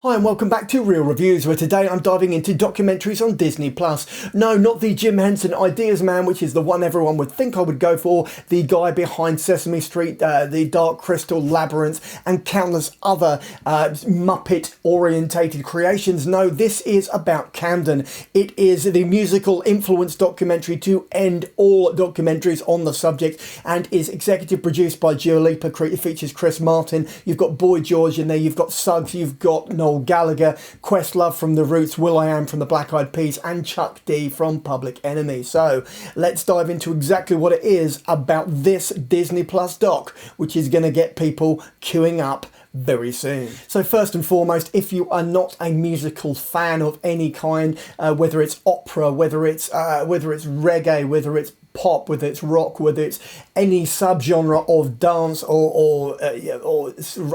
Hi and welcome back to Real Reviews, where today I'm diving into documentaries on Disney+. No, not the Jim Henson Ideas Man, which is the one everyone would think I would go for, the guy behind Sesame Street, the Dark Crystal Labyrinth, and countless other Muppet-orientated creations. No, this is about Camden. It is the musical influence documentary to end all documentaries on the subject, and is executive produced by Dua Lipa. It features Chris Martin, you've got Boy George in there, you've got Suggs, you've got Noel Gallagher, Questlove from The Roots, will.i.am from the Black Eyed Peas, and Chuck D from Public Enemy. So let's dive into exactly what it is about this Disney Plus doc, which is going to get people queuing up very soon. So first and foremost, if you are not a musical fan of any kind, whether it's opera, whether it's reggae, whether it's pop, whether it's rock, whether it's any subgenre of dance or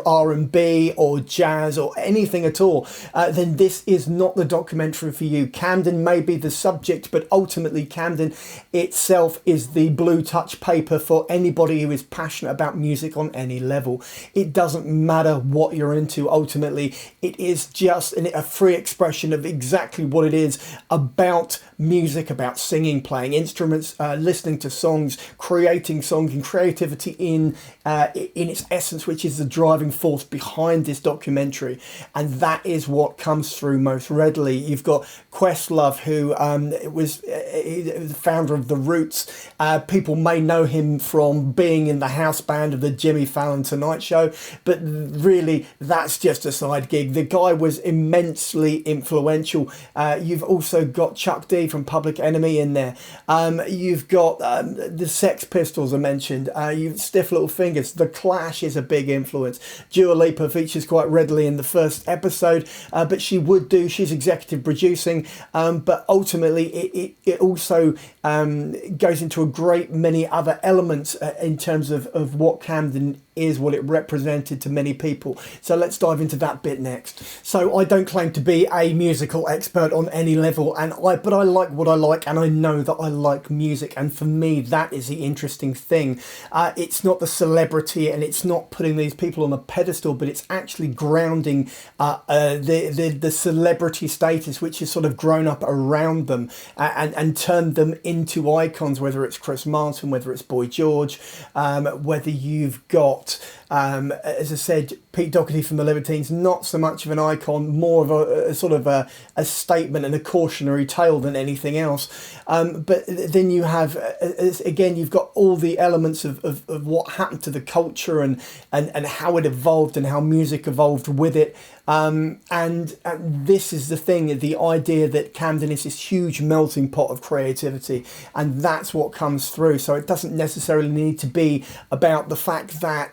R&B or jazz or anything at all, then this is not the documentary for you. Camden may be the subject, but ultimately Camden itself is the blue touch paper for anybody who is passionate about music on any level. It doesn't matter what you're into. Ultimately, it is just a free expression of exactly what it is about music, about singing, playing instruments, listening to songs, creating songs, and creativity in its essence, which is the driving force behind this documentary. And that is what comes through most readily. You've got Questlove, who was the founder of The Roots. People may know him from being in the house band of the Jimmy Fallon Tonight Show, but really that's just a side gig. The guy was immensely influential. You've also got Chuck D from Public Enemy in there. You've got the Sex Pistols are mentioned. You've Stiff Little Fingers. The Clash is a big influence. Dua Lipa features quite readily in the first episode, but she's executive producing, but ultimately it also goes into a great many other elements in terms of what Camden is, what it represented to many people. So let's dive into that bit next. So I don't claim to be a musical expert on any level, but I like what I like, and I know that I like music, and for me that is the interesting thing. It's not the celebrity, and it's not putting these people on a pedestal, but it's actually grounding the celebrity status which has sort of grown up around them, and turned them into icons, whether it's Chris Martin, whether it's Boy George, whether you've got as I said, Pete Doherty from the Libertines, not so much of an icon, more of a sort of a statement and a cautionary tale than anything else. But then you have, again, you've got all the elements of what happened to the culture and how it evolved and how music evolved with it. And this is the thing, the idea that Camden is this huge melting pot of creativity, and that's what comes through. So it doesn't necessarily need to be about the fact that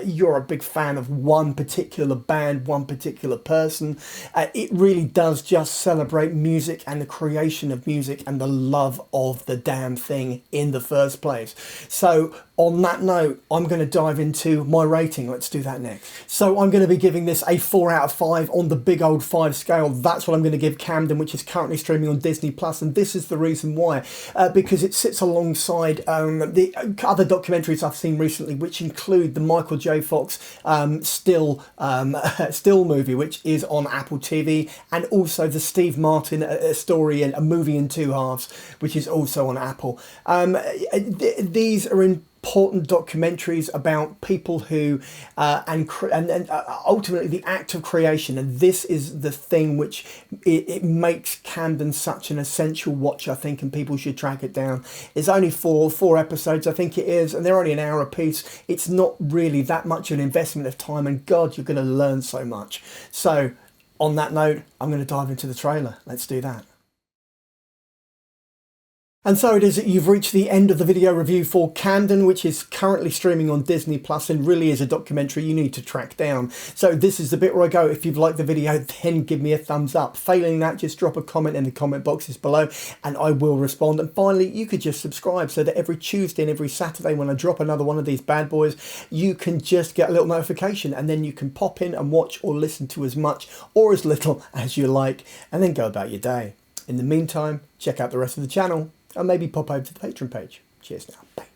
you're a big fan of one particular band, one particular person. It really does just celebrate music and the creation of music and the love of the damn thing in the first place. So on that note, I'm going to dive into my rating. Let's do that next. So I'm going to be giving this a 4 out of 5 on the big old 5 scale. That's what I'm going to give Camden, which is currently streaming on Disney+. And this is the reason why. Because it sits alongside the other documentaries I've seen recently, which include the Michael J. Fox Still movie, which is on Apple TV, and also the Steve Martin story and a movie in 2 halves, which is also on Apple. These are important documentaries about people who and ultimately the act of creation, and this is the thing which it makes Camden such an essential watch, I think, and people should track it down. It's only four episodes, I think it is, and they're only an hour a piece. It's not really that much of an investment of time, and God, you're going to learn so much. So on that note, I'm going to dive into the trailer. Let's do that. And so it is that you've reached the end of the video review for Camden, which is currently streaming on Disney Plus and really is a documentary you need to track down. So this is the bit where I go, if you've liked the video, then give me a thumbs up. Failing that, just drop a comment in the comment boxes below and I will respond. And finally, you could just subscribe so that every Tuesday and every Saturday when I drop another one of these bad boys, you can just get a little notification, and then you can pop in and watch or listen to as much or as little as you like, and then go about your day. In the meantime, check out the rest of the channel, and maybe pop over to the Patreon page. Cheers now. Bye.